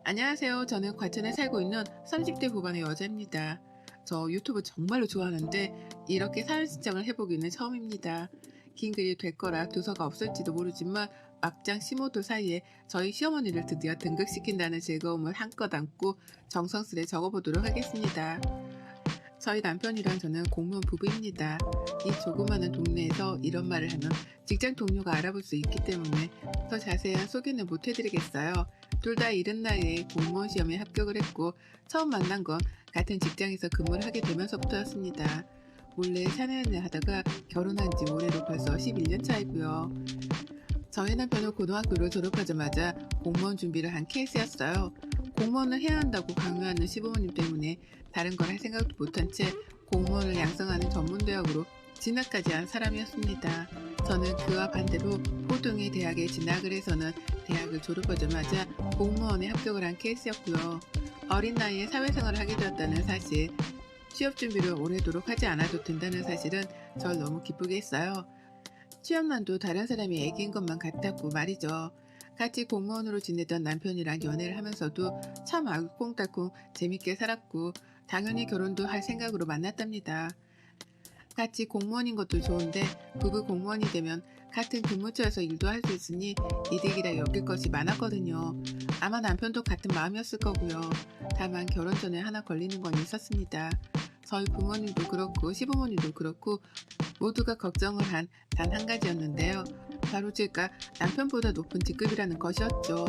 안녕하세요. 저는 과천에 살고 있는 30대 후반의 여자입니다. 저 유튜브 정말로 좋아하는데 이렇게 사연 신청을 해보기는 처음입니다. 긴 글이 될 거라 두서가 없을지도 모르지만 막장 시모도 사이에 저희 시어머니를 드디어 등극시킨다는 즐거움을 한껏 안고 정성스레 적어보도록 하겠습니다. 저희 남편이랑 저는 공무원 부부입니다. 이 조그마한 동네에서 이런 말을 하면 직장 동료가 알아볼 수 있기 때문에 더 자세한 소개는 못 해드리겠어요. 둘 다 이른 나이에 공무원 시험에 합격을 했고 처음 만난 건 같은 직장에서 근무를 하게 되면서부터였습니다. 몰래 사내연애 하다가 결혼한 지 올해로 벌써 11년 차이고요. 저희 남편은 고등학교를 졸업하자마자 공무원 준비를 한 케이스였어요. 공무원을 해야 한다고 강요하는 시부모님 때문에 다른 걸 할 생각도 못한 채 공무원을 양성하는 전문대학으로 진학까지 한 사람이었습니다. 저는 그와 반대로 호등의 대학에 진학을 해서는 대학을 졸업하자마자 공무원에 합격을 한 케이스였고요. 어린 나이에 사회생활을 하게 되었다는 사실, 취업 준비를 오래도록 하지 않아도 된다는 사실은 절 너무 기쁘게 했어요. 취업난도 다른 사람이 애기인 것만 같았고 말이죠. 같이 공무원으로 지내던 남편이랑 연애를 하면서도 참 알콩달콩 재밌게 살았고 당연히 결혼도 할 생각으로 만났답니다. 같이 공무원인 것도 좋은데 부부 공무원이 되면 같은 근무처에서 일도 할 수 있으니 이득이라 여길 것이 많았거든요. 아마 남편도 같은 마음이었을 거고요. 다만 결혼 전에 하나 걸리는 건 있었습니다. 저희 부모님도 그렇고 시부모님도 그렇고 모두가 걱정을 한 단 한 가지였는데요. 바로 제가 남편보다 높은 직급이라는 것이었죠.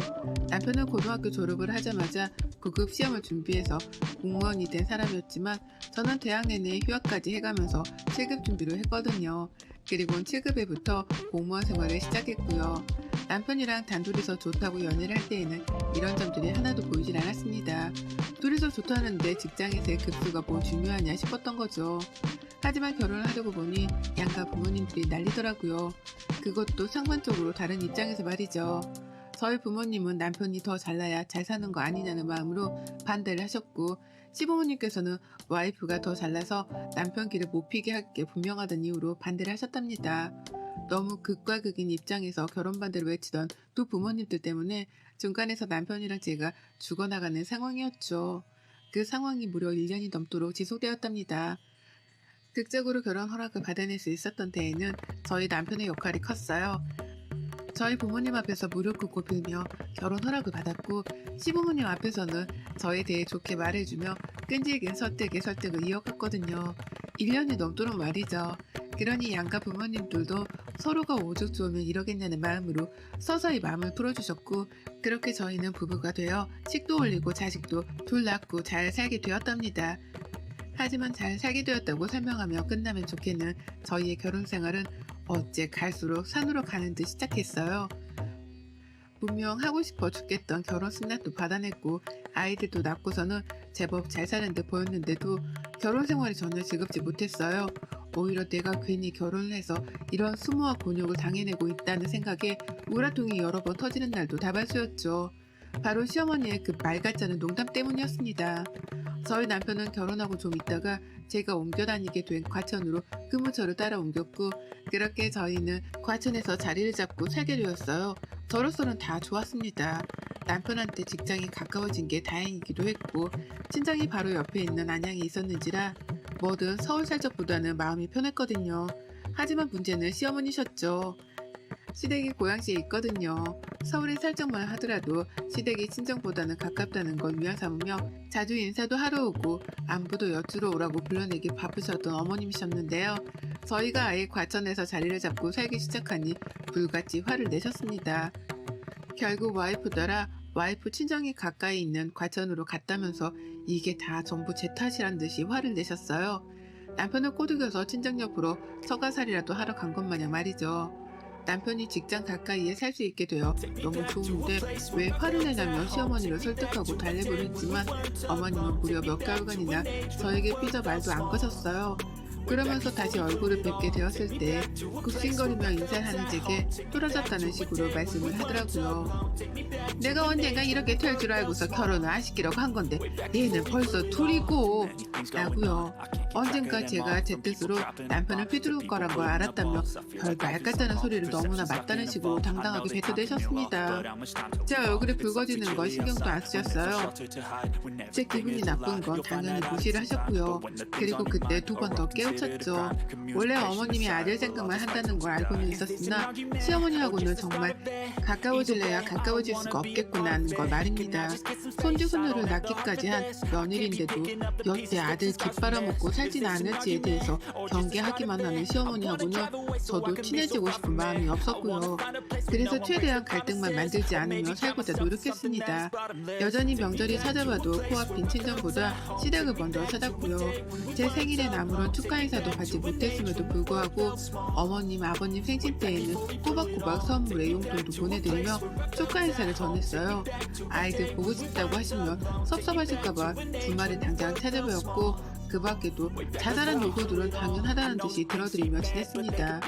남편은 고등학교 졸업을 하자마자 9급 시험을 준비해서 공무원이 된 사람이었지만 저는 대학 내내 휴학까지 해가면서 7급 준비를 했거든요. 그리고 7급에부터 공무원 생활을 시작했고요. 남편이랑 단둘이서 좋다고 연애를 할 때에는 이런 점들이 하나도 보이질 않았습니다. 둘이서 좋다는데 직장에서의 급수가 뭐 중요하냐 싶었던 거죠. 하지만 결혼을 하려고 보니 양가 부모님들이 난리더라고요. 그것도 상관적으로 다른 입장에서 말이죠. 저희 부모님은 남편이 더 잘나야 잘 사는 거 아니냐는 마음으로 반대를 하셨고 시부모님께서는 와이프가 더 잘나서 남편 길을 못 피게 할 게 분명하다는 이유로 반대를 하셨답니다. 너무 극과 극인 입장에서 결혼 반대를 외치던 두 부모님들 때문에 중간에서 남편이랑 제가 죽어나가는 상황이었죠. 그 상황이 무려 1년이 넘도록 지속되었답니다. 극적으로 결혼 허락을 받아낼 수 있었던 데에는 저희 남편의 역할이 컸어요. 저희 부모님 앞에서 무릎 꿇고 빌며 결혼 허락을 받았고 시부모님 앞에서는 저에 대해 좋게 말해주며 끈질긴 설득을 이어갔거든요. 1년이 넘도록 말이죠. 그러니 양가 부모님들도 서로가 오죽 좋으면 이러겠냐는 마음으로 서서히 마음을 풀어주셨고 그렇게 저희는 부부가 되어 식도 올리고 자식도 둘 낳고 잘 살게 되었답니다. 하지만 잘 살게 되었다고 설명하며 끝나면 좋겠는 저희의 결혼 생활은 어째 갈수록 산으로 가는 듯 시작했어요. 분명 하고 싶어 죽겠던 결혼 승낙도 받아냈고 아이들도 낳고서는 제법 잘 사는 듯 보였는데도 결혼 생활이 전혀 즐겁지 못했어요. 오히려 내가 괜히 결혼을 해서 이런 수모와 곤욕을 당해내고 있다는 생각에 우라통이 여러 번 터지는 날도 다발수였죠. 바로 시어머니의 그 말 같지 않은 농담 때문이었습니다. 저희 남편은 결혼하고 좀 있다가 제가 옮겨 다니게 된 과천으로 근무처를 따라 옮겼고 그렇게 저희는 과천에서 자리를 잡고 살게 되었어요. 저로서는 다 좋았습니다. 남편한테 직장이 가까워진 게 다행이기도 했고 친정이 바로 옆에 있는 안양에 있었는지라 뭐든 서울 살 적보다는 마음이 편했거든요. 하지만 문제는 시어머니셨죠. 시댁이 고양시에 있거든요. 서울에 살짝만 하더라도 시댁이 친정보다는 가깝다는 걸 위안 삼으며 자주 인사도 하러 오고 안부도 여쭈러 오라고 불러내기 바쁘셨던 어머님이셨는데요. 저희가 아예 과천에서 자리를 잡고 살기 시작하니 불같이 화를 내셨습니다. 결국 와이프 따라 와이프 친정이 가까이 있는 과천으로 갔다면서 이게 다 전부 제 탓이란 듯이 화를 내셨어요. 남편을 꼬드겨서 친정 옆으로 서가살이라도 하러 간 것 마냥 말이죠. 남편이 직장 가까이에 살 수 있게 되어 너무 좋은데 왜 화를 내냐며 시어머니를 설득하고 달래보려 했지만 어머님은 무려 몇 개월간이나 저에게 삐져 말도 안 거셨어요. 그러면서 다시 얼굴을 뵙게 되었을 때 굽신거리며 인사를 하는 제게 뚫어졌다는 식으로 말씀을 하더라고요. 내가 언젠가 이렇게 될 줄 알고서 결혼을 안 시키려고 한 건데 얘는 벌써 둘이고 라고요. 언젠가 제가 제 뜻으로 남편을 휘두를 거란 걸 알았다며 별 말 같다는 소리를 너무나 맞다는 식으로 당당하게 뱉어대셨습니다. 제 얼굴이 붉어지는 건 신경도 안 쓰셨어요. 제 기분이 나쁜 건 당연히 무시를 하셨고요. 그리고 그때 두 번 더 깨우쳤죠. 원래 어머님이 아들 생각만 한다는 걸 알고는 있었으나 시어머니하고는 정말 가까워질래야 가까워질 수가 없겠구나 하는 걸 말입니다. 손주손녀를 낳기까지 한 며느리인데도 여태 아들 깃빨아먹고 살진 않을지에 대해서 경계하기만 하는 시어머니하고는 저도 친해지고 싶은 마음이 없었고요. 그래서 최대한 갈등만 만들지 않으며 살고자 노력했습니다. 여전히 명절이 찾아봐도 코앞인 친정보다 시댁을 먼저 찾았고요. 제 생일엔 아무런 축하 인사도 받지 못했음에도 불구하고 어머님, 아버님 생신 때에는 꼬박꼬박 선물에 용돈도 보내드리며 축하 인사를 전했어요. 아이들 보고 싶다고 하시면 섭섭하실까봐 주말에 당장 찾아뵈었고 그 밖에도 자잘한 요구들은 당연하다는 듯이 들어드리며 지냈습니다.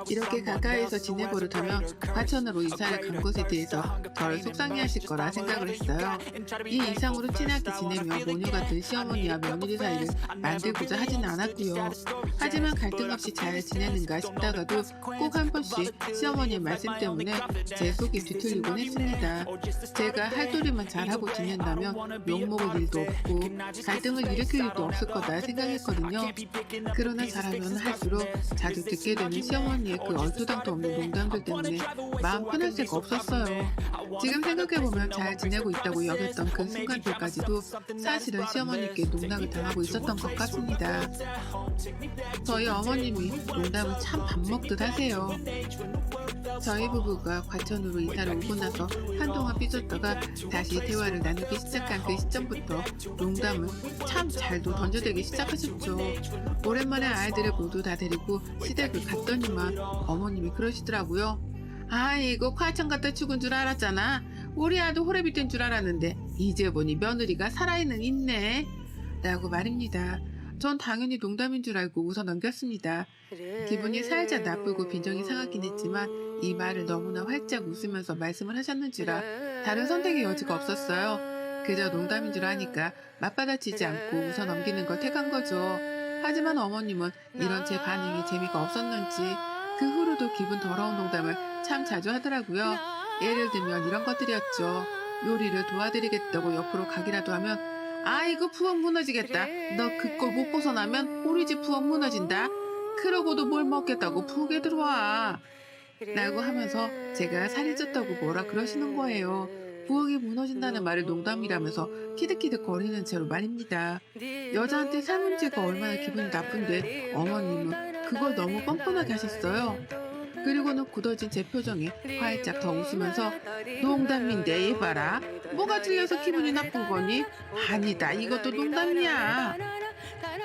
이렇게 가까이서 지내버릇하면 과천으로 이사를 간 것에 대해서 덜 속상해하실 거라 생각을 했어요. 이 이상으로 친하게 지내며 모녀 같은 시어머니와 며느리 사이를 만들고자 하진 않았고요. 하지만 갈등 없이 잘 지내는가 싶다가도 꼭 한 번씩 시어머니의 말씀 때문에 제 속이 뒤틀리곤 했습니다. 제가 할 도리만 잘하고 지낸다면 욕먹을 일도 없고 갈등을 일으킬 일도 없을 거다 생각했거든요. 그러나 잘하면 할수록 자주 듣게 되는 시어머니의 그 얼토당토 없는 농담들 때문에 마음 편할 새가 없었어요. 지금 생각해보면 잘 지내고 있다고 여겼던 그 순간들까지도 사실은 시어머니께 농락을 당하고 있었던 것 같습니다. 저희 어머님이 농담을 참 밥 먹듯 하세요. 저희 부부가 과천으로 이사를 오고 나서 한동안 삐졌다가 다시 대화를 나누기 시작한 그 시점부터 농담을 참 잘도 던져대기 시작하셨죠. 오랜만에 아이들을 모두 다 데리고 시댁을 갔더니만 어머님이 그러시더라고요. 아이고 과천 갔다 죽은 줄 알았잖아. 우리 아들 호래비 된 줄 알았는데 이제 보니 며느리가 살아있는 있네 라고 말입니다. 전 당연히 농담인 줄 알고 웃어 넘겼습니다. 기분이 살짝 나쁘고 빈정이 상하긴 했지만 이 말을 너무나 활짝 웃으면서 말씀을 하셨는지라 다른 선택의 여지가 없었어요. 그저 농담인 줄 아니까 맞받아치지 않고 웃어 넘기는 걸 택한 거죠. 하지만 어머님은 이런 제 반응이 재미가 없었는지 그 후로도 기분 더러운 농담을 참 자주 하더라고요. 예를 들면 이런 것들이었죠. 요리를 도와드리겠다고 옆으로 가기라도 하면 아이고 부엌 무너지겠다. 너 그 꼴 못 벗어나면 우리 집 부엌 무너진다. 그러고도 뭘 먹겠다고 부엌에 들어와. 라고 하면서 제가 살이 쪘다고 뭐라 그러시는 거예요. 부엌이 무너진다는 말을 농담이라면서 키득키득 거리는 채로 말입니다. 여자한테 살 문제가 얼마나 기분이 나쁜데 어머님은 그걸 너무 뻔뻔하게 하셨어요. 그리고는 굳어진 제 표정에 활짝 더 웃으면서 농담인데 이봐라. 뭐가 틀려서 기분이 나쁜 거니? 아니다 이것도 농담이야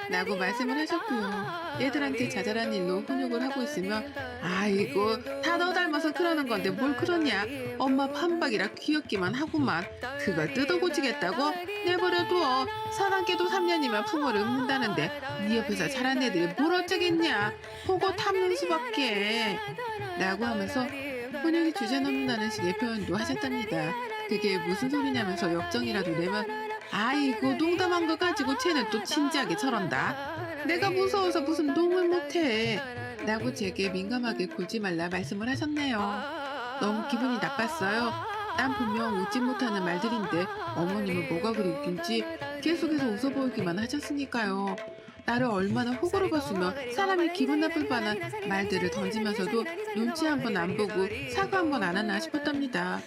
라고 말씀을 하셨고요. 애들한테 자잘한 일로 훈육을 하고 있으면 아이고 다 너 닮아서 그러는 건데 뭘 그러냐. 엄마 판박이라 귀엽기만 하구만. 그걸 뜯어고치겠다고? 내버려둬. 사랑께도 3년이면 풍어를 읊는다는데 네 옆에서 자란 애들이 뭘 어쩌겠냐. 보고 탐는 수밖에 라고 하면서 훈육이 주제넘는다는 식의 표현도 하셨답니다. 그게 무슨 소리냐면서 역정이라도 내면 아이고 농담한 거 가지고 쟤는 또 진지하게 저런다. 내가 무서워서 무슨 농을 못해 라고 제게 민감하게 굴지 말라 말씀을 하셨네요. 너무 기분이 나빴어요. 난 분명 웃지 못하는 말들인데 어머님은 뭐가 그리 웃긴지 계속해서 웃어 보이기만 하셨으니까요. 나를 얼마나 호구로 봤으면 사람이 기분 나쁠 만한 말들을 던지면서도 눈치 한 번 안 보고 사과 한 번 안 하나 싶었답니다.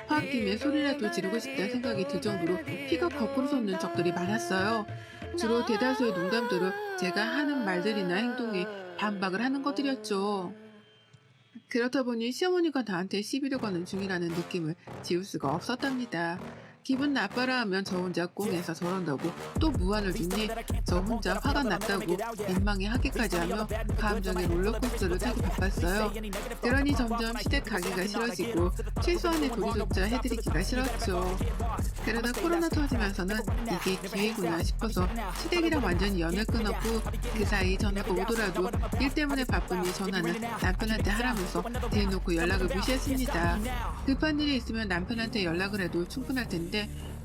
홧김에 소리라도 지르고 싶다는 생각이 들 정도로 피가 거꾸로 솟는 적들이 많았어요. 주로 대다수의 농담들은 제가 하는 말들이나 행동에 반박을 하는 것들이었죠. 그렇다 보니 시어머니가 나한테 시비를 거는 중이라는 느낌을 지울 수가 없었답니다. 기분 나빠라 하면 저 혼자 꽁해서 저런다고 또 무안을 주니 저 혼자 화가 났다고 민망해 하기까지 하며 감정의 롤러코스터를 타고 바빴어요. 그러니 점점 시댁 가기가 싫어지고 최소한의 도리조차 해드리기가 싫었죠. 그러다 코로나 터지면서는 이게 기회구나 싶어서 시댁이랑 완전히 연을 끊었고 그 사이 전화가 오더라도 일 때문에 바쁘니 전화는 남편한테 하라면서 대놓고 연락을 무시했습니다. 급한 일이 있으면 남편한테 연락을 해도 충분할 텐데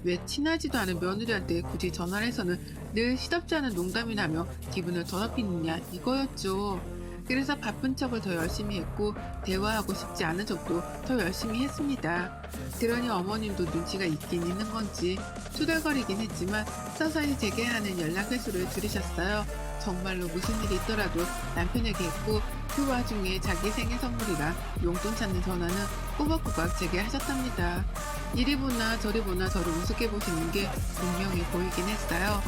왜 친하지도 않은 며느리한테 굳이 전화를 해서는 늘 시덥지 않은 농담이 나며 기분을 더럽히느냐 이거였죠. 그래서 바쁜 척을 더 열심히 했고 대화하고 싶지 않은 척도 더 열심히 했습니다. 그러니 어머님도 눈치가 있긴 있는 건지 투덜거리긴 했지만 서서히 제게 하는 연락 횟수를 줄이셨어요. 정말로 무슨 일이 있더라도 남편에게 했고 그 와중에 자기 생일 선물이라 용돈 찾는 전화는 꼬박꼬박 제게 하셨답니다. 이리 보나 저리 보나 저를 우습게 보시는 게 분명히 보이긴 했어요.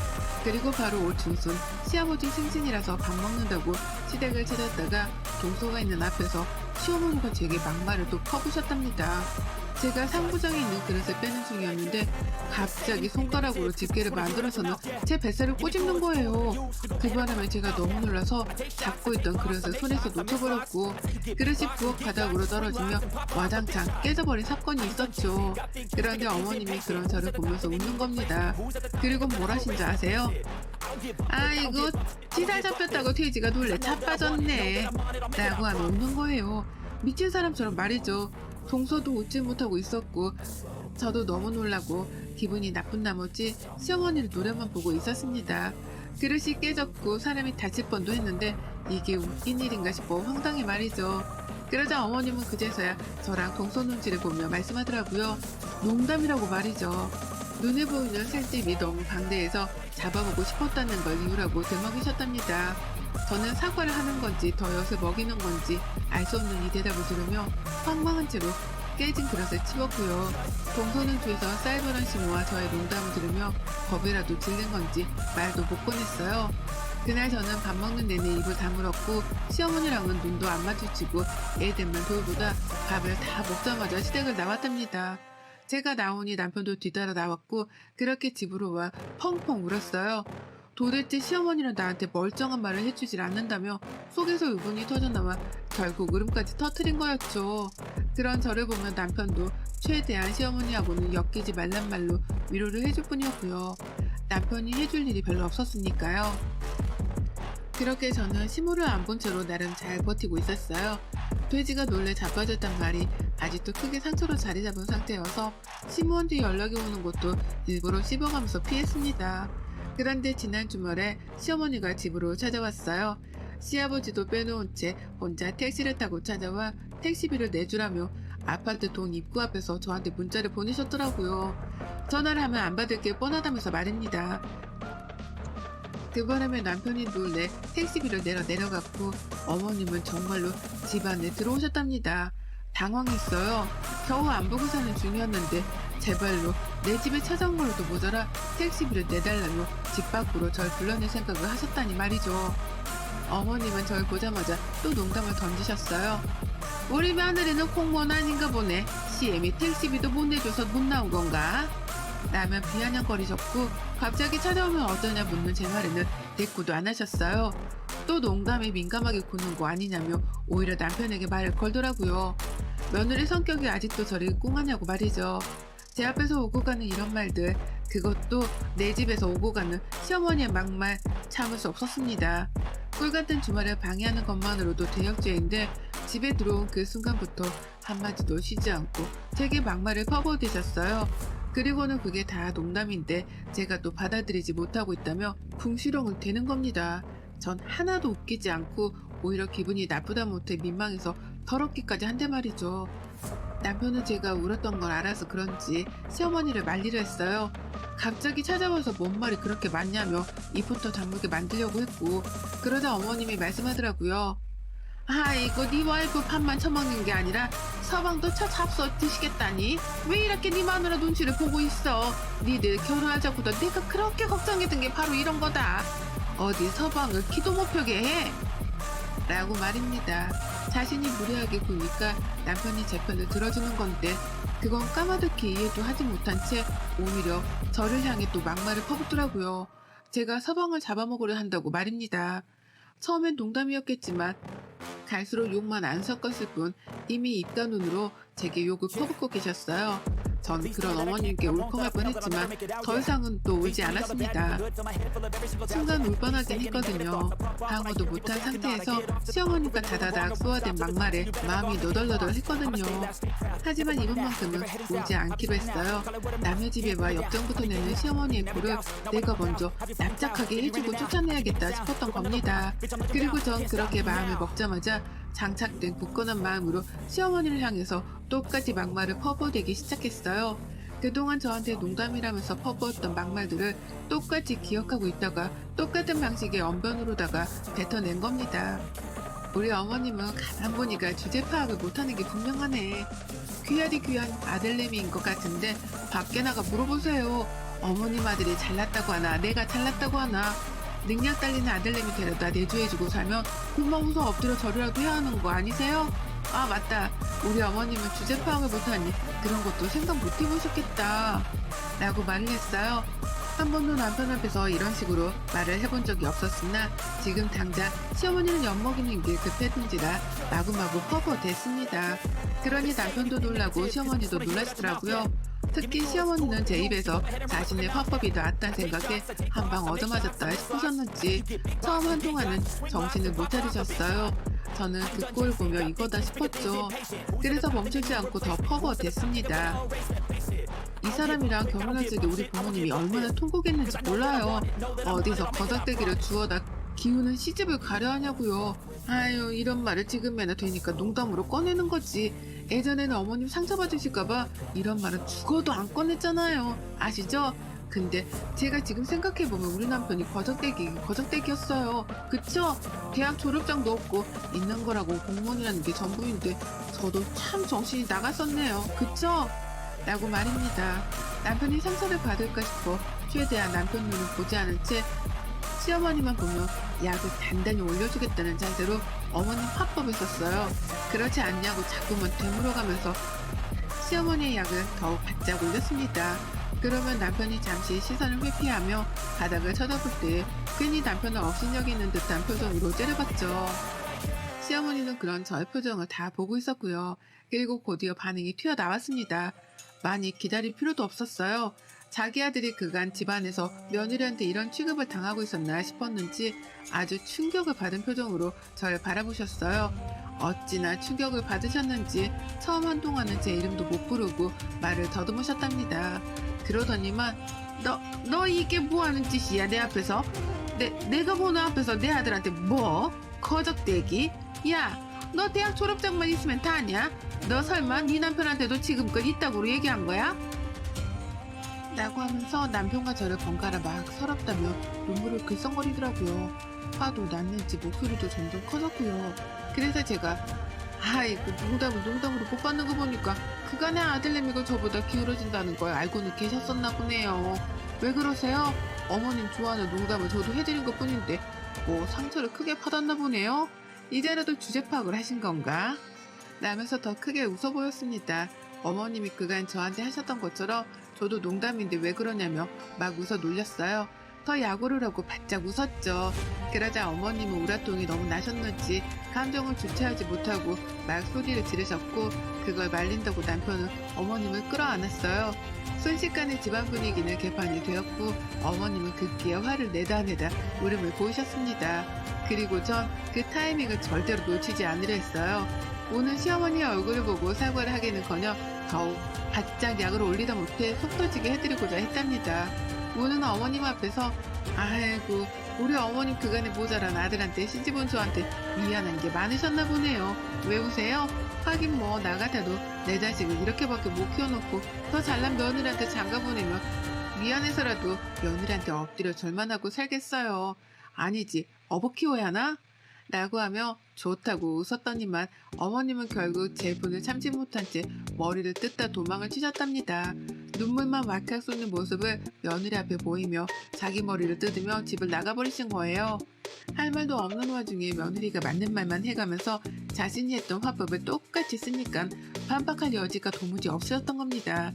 그리고 바로 올 중순 시아버지 생신이라서 밥 먹는다고 시댁을 찾았다가 동서가 있는 앞에서 시어머니가 제게 막말을 또 퍼부셨답니다. 제가 상부장에 있는 그릇을 빼는 중이었는데 갑자기 손가락으로 집게를 만들어서는 제 뱃살을 꼬집는 거예요. 그 바람에 제가 너무 놀라서 잡고 있던 그릇을 손에서 놓쳐버렸고 그릇이 부엌 바닥으로 떨어지며 와장창 깨져버린 사건이 있었죠. 그런데 어머님이 그런 저를 보면서 웃는 겁니다. 그리고 뭘 하신 줄 아세요? 아이고 지살 잡혔다고 돼지가 놀래 자빠졌네 라고 하며 웃는 거예요. 미친 사람처럼 말이죠. 동서도 웃지 못하고 있었고 저도 너무 놀라고 기분이 나쁜 나머지 시어머니를 노래만 보고 있었습니다. 그릇이 깨졌고 사람이 다칠 뻔도 했는데 이게 웃긴 일인가 싶어 황당히 말이죠. 그러자 어머님은 그제서야 저랑 동서 눈치를 보며 말씀하더라고요. 농담이라고 말이죠. 눈에 보이는 살집이 너무 방대해서 잡아보고 싶었다는 걸 이유라고 되먹이셨답니다. 저는 사과를 하는 건지 더 엿을 먹이는 건지 알 수 없는 이 대답을 들으며 황망한 채로 깨진 그릇을 치웠고요. 동서는 뒤에서 쌀벌한 신호와 저의 농담을 들으며 겁이라도 질린 건지 말도 못 꺼냈어요. 그날 저는 밥 먹는 내내 입을 다물었고 시어머니랑은 눈도 안 마주치고 애들만 돌보다 밥을 다 먹자마자 시댁을 나왔답니다. 제가 나오니 남편도 뒤따라 나왔고 그렇게 집으로 와 펑펑 울었어요. 도대체 시어머니는 나한테 멀쩡한 말을 해주질 않는다며 속에서 의분이 터져나와 결국 울음까지 터트린 거였죠. 그런 저를 보면 남편도 최대한 시어머니하고는 엮이지 말란 말로 위로를 해줄 뿐이었고요. 남편이 해줄 일이 별로 없었으니까요. 그렇게 저는 시무를 안 본 채로 나름 잘 버티고 있었어요. 돼지가 놀래 자빠졌단 말이 아직도 크게 상처로 자리 잡은 상태여서 시무원한테 연락이 오는 것도 일부러 씹어가면서 피했습니다. 그런데 지난 주말에 시어머니가 집으로 찾아왔어요. 시아버지도 빼놓은 채 혼자 택시를 타고 찾아와 택시비를 내주라며 아파트 동 입구 앞에서 저한테 문자를 보내셨더라고요. 전화를 하면 안 받을 게 뻔하다면서 말입니다. 그 바람에 남편이 놀래 택시비를 내려갔고 어머님은 정말로 집 안에 들어오셨답니다. 당황했어요. 겨우 안 보고 사는 중이었는데 제발로 내 집에 찾아온 걸로도 모자라 택시비를 내달라며 집 밖으로 절 불러낼 생각을 하셨다니 말이죠. 어머님은 절 보자마자 또 농담을 던지셨어요. 우리 며느리는 공무원 아닌가 보네. CM이 택시비도 못 내줘서 못 나온 건가? 라며 비아냥거리셨고 갑자기 찾아오면 어떠냐 묻는 제 말에는 대꾸도 안 하셨어요. 또 농담에 민감하게 굽는 거 아니냐며 오히려 남편에게 말을 걸더라고요. 며느리 성격이 아직도 저를 꿍하냐고 말이죠. 제 앞에서 오고 가는 이런 말들, 그것도 내 집에서 오고 가는 시어머니의 막말 참을 수 없었습니다. 꿀같은 주말을 방해하는 것만으로도 대역죄인데 집에 들어온 그 순간부터 한마디도 쉬지 않고 제게 막말을 퍼부어대셨어요. 그리고는 그게 다 농담인데 제가 또 받아들이지 못하고 있다며 궁시렁을 대는 겁니다. 전 하나도 웃기지 않고 오히려 기분이 나쁘다 못해 민망해서 더럽기까지 한대 말이죠. 남편은 제가 울었던 걸 알아서 그런지 시어머니를 말리려 했어요. 갑자기 찾아와서 뭔 말이 그렇게 많냐며 입부터 다물게 만들려고 했고 그러다 어머님이 말씀하더라고요. 아이고 네 와이프 밥만 처먹는 게 아니라 서방도 첫 잡숴 드시겠다니 왜 이렇게 네 마누라 눈치를 보고 있어. 니들 결혼하자고도 내가 그렇게 걱정했던 게 바로 이런 거다. 어디 서방을 기도 못 펴게 해? 라고 말입니다. 자신이 무례하게 구니까 남편이 제 편을 들어주는 건데 그건 까마득히 이해도 하지 못한 채 오히려 저를 향해 또 막말을 퍼붓더라고요. 제가 서방을 잡아먹으려 한다고 말입니다. 처음엔 농담이었겠지만 갈수록 욕만 안 섞었을 뿐 이미 입가눈으로 제게 욕을 퍼붓고 계셨어요. 전 그런 어머님께 울컥할 뻔했지만 더 이상은 또 울지 않았습니다. 순간 울 뻔하긴 했거든요. 방어도 못한 상태에서 시어머니가 다다닥 쏘아댄 막말에 마음이 너덜너덜했거든요. 하지만 이번만큼은 울지 않기로 했어요. 남의 집에 와 역정부터 내는 시어머니의 꼴을 내가 먼저 납작하게 해주고 쫓아내야겠다 싶었던 겁니다. 그리고 전 그렇게 마음을 먹자마자 장착된 굳건한 마음으로 시어머니를 향해서 똑같이 막말을 퍼부어대기 시작했어요. 그동안 저한테 농담이라면서 퍼부었던 막말들을 똑같이 기억하고 있다가 똑같은 방식의 언변으로다가 뱉어낸 겁니다. 우리 어머님은 가만 보니까 주제 파악을 못하는 게 분명하네. 귀하디 귀한 아들내미인 것 같은데 밖에 나가 물어보세요. 어머님 아들이 잘났다고 하나 내가 잘났다고 하나. 능력 딸리는 아들내미 데려다 내조해주고 살면 고마워서 엎드려 절이라도 해야 하는 거 아니세요? 아 맞다. 우리 어머님은 주제 파악을 못하니 그런 것도 생각 못 해보셨겠다 라고 말을 했어요. 한 번도 남편 앞에서 이런 식으로 말을 해본 적이 없었으나 지금 당장 시어머니는 엿먹이는 게 급했는지라 마구마구 퍼부어댔습니다. 그러니 남편도 놀라고 시어머니도 놀라시더라고요. 특히 시어머니는 제 입에서 자신의 화법이 나왔다는 생각에 한 방 얻어맞았다 싶으셨는지 처음 한동안은 정신을 못 차리셨어요. 저는 그 꼴 보며 이거다 싶었죠. 그래서 멈추지 않고 더 퍼부어댔습니다. 이 사람이랑 결혼할 적에 우리 부모님이 얼마나 통곡했는지 몰라요. 어디서 거덕대기를 주워다 기우는 시집을 가려 하냐고요. 아유 이런 말을 지금에나 되니까 농담으로 꺼내는 거지. 예전에는 어머님 상처받으실까봐 이런 말은 죽어도 안 꺼냈잖아요. 아시죠? 근데 제가 지금 생각해보면 우리 남편이 거적대기였어요. 그쵸? 대학 졸업장도 없고 있는 거라고 공무원이라는 게 전부인데 저도 참 정신이 나갔었네요. 그쵸? 라고 말입니다. 남편이 상처를 받을까 싶어 최대한 남편 눈을 보지 않은 채 시어머니만 보며 약을 단단히 올려주겠다는 자세로 어머님 화법을 썼어요. 그렇지 않냐고 자꾸만 되물어가면서 시어머니의 약을 더욱 바짝 올렸습니다. 그러면 남편이 잠시 시선을 회피하며 바닥을 쳐다볼 때 괜히 남편을 업신여기는 듯한 표정으로 째려봤죠. 시어머니는 그런 저의 표정을 다 보고 있었고요. 그리고 곧이어 반응이 튀어나왔습니다. 많이 기다릴 필요도 없었어요. 자기 아들이 그간 집안에서 며느리한테 이런 취급을 당하고 있었나 싶었는지 아주 충격을 받은 표정으로 저를 바라보셨어요. 어찌나 충격을 받으셨는지 처음 한동안은 제 이름도 못 부르고 말을 더듬으셨답니다. 그러더니만 너 이게 뭐하는 짓이야 내 앞에서? 내가 보는 앞에서 내 아들한테 뭐? 거적대기? 야 너 대학 졸업장만 있으면 다냐? 너 설마 네 남편한테도 지금껏 있다고 얘기한 거야? 라고 하면서 남편과 저를 번갈아 막 서럽다며 눈물을 글썽거리더라고요. 화도 났는지 목소리도 점점 커졌고요. 그래서 제가 아이고 농담으로 못 받는 거 보니까 그간의 아들내미가 저보다 기울어진다는 걸 알고는 계셨었나 보네요. 왜 그러세요? 어머님 좋아하는 농담을 저도 해드린 것 뿐인데 뭐 상처를 크게 받았나 보네요. 이제라도 주제 파악을 하신 건가? 라면서 더 크게 웃어 보였습니다. 어머님이 그간 저한테 하셨던 것처럼 저도 농담인데 왜 그러냐며 막 웃어 놀렸어요. 더 야구를 하고 바짝 웃었죠. 그러자 어머님은 우라통이 너무 나셨는지 감정을 주체하지 못하고 막 소리를 지르셨고 그걸 말린다고 남편은 어머님을 끌어안았어요. 순식간에 집안 분위기는 개판이 되었고 어머님은 급기야 화를 내다 울음을 보이셨습니다. 그리고 전 그 타이밍을 절대로 놓치지 않으려 했어요. 우는 시어머니의 얼굴을 보고 사과를 하기는커녕 더욱 바짝 약을 올리다 못해 속 터지게 해드리고자 했답니다. 우는 어머님 앞에서 아이고 우리 어머님 그간에 모자란 아들한테 시집온 저한테 미안한 게 많으셨나 보네요. 왜 우세요? 하긴 뭐 나 같아도 내 자식을 이렇게밖에 못 키워놓고 더 잘난 며느리한테 장가보내면 미안해서라도 며느리한테 엎드려 절만 하고 살겠어요. 아니지 어버 키워야 하나? 라고 하며 좋다고 웃었더니만 어머님은 결국 제 분을 참지 못한 채 머리를 뜯다 도망을 치셨답니다. 눈물만 왈칵 쏟는 모습을 며느리 앞에 보이며 자기 머리를 뜯으며 집을 나가버리신 거예요. 할 말도 없는 와중에 며느리가 맞는 말만 해가면서 자신이 했던 화법을 똑같이 쓰니까 반박할 여지가 도무지 없으셨던 겁니다.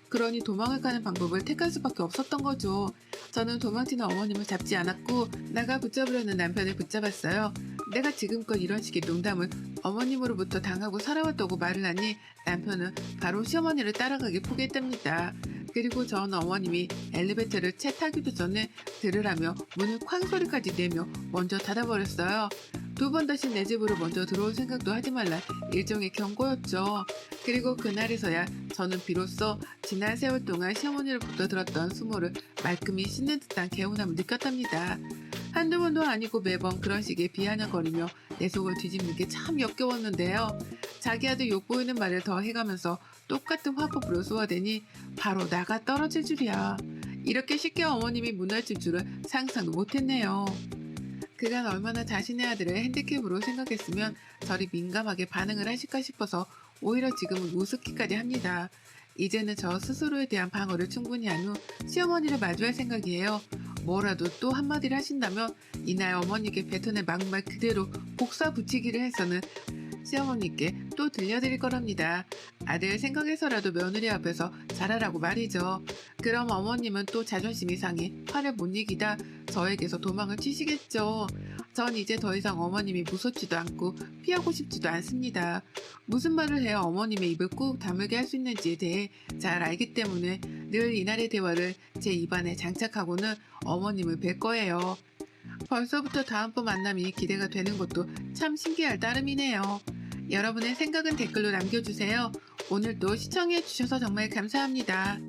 그러니 도망을 가는 방법을 택할 수밖에 없었던 거죠. 저는 도망치는 어머님을 잡지 않았고 나가 붙잡으려는 남편을 붙잡았어요. 내가 지금껏 이런 식의 농담을 어머님으로부터 당하고 살아왔다고 말을 하니 남편은 바로 시어머니를 따라가기 포기했답니다. 그리고 전 어머님이 엘리베이터를 채 타기도 전에 들으라며 문을 쾅 소리까지 내며 먼저 닫아버렸어요. 두 번 다시 내 집으로 먼저 들어올 생각도 하지 말라 일종의 경고였죠. 그리고 그날에서야 저는 비로소 지난 세월 동안 시어머니로부터 들었던 수모를 말끔히 씻는 듯한 개운함을 느꼈답니다. 한두 번도 아니고 매번 그런 식의 비아냥거리며 내 속을 뒤집는 게 참 역겨웠는데요. 자기 아들 욕보이는 말을 더 해가면서 똑같은 화법으로 쏘아대니 바로 나가 떨어질 줄이야. 이렇게 쉽게 어머님이 무너질 줄은 상상도 못했네요. 그간 얼마나 자신의 아들을 핸디캡으로 생각했으면 저리 민감하게 반응을 하실까 싶어서 오히려 지금은 우습기까지 합니다. 이제는 저 스스로에 대한 방어를 충분히 한 후 시어머니를 마주할 생각이에요. 뭐라도 또 한마디를 하신다면 이날 어머니께 뱉어낸 막말 그대로 복사 붙이기를 해서는 시어머니께 또 들려드릴 거랍니다. 아들 생각해서라도 며느리 앞에서 잘하라고 말이죠. 그럼 어머님은 또 자존심이 상해 화를 못 이기다 저에게서 도망을 치시겠죠. 전 이제 더 이상 어머님이 무섭지도 않고 피하고 싶지도 않습니다. 무슨 말을 해야 어머님의 입을 꾹 다물게 할 수 있는지에 대해 잘 알기 때문에 늘 이날의 대화를 제 입안에 장착하고는 어머님을 뵐 거예요. 벌써부터 다음번 만남이 기대가 되는 것도 참 신기할 따름이네요. 여러분의 생각은 댓글로 남겨주세요. 오늘도 시청해주셔서 정말 감사합니다.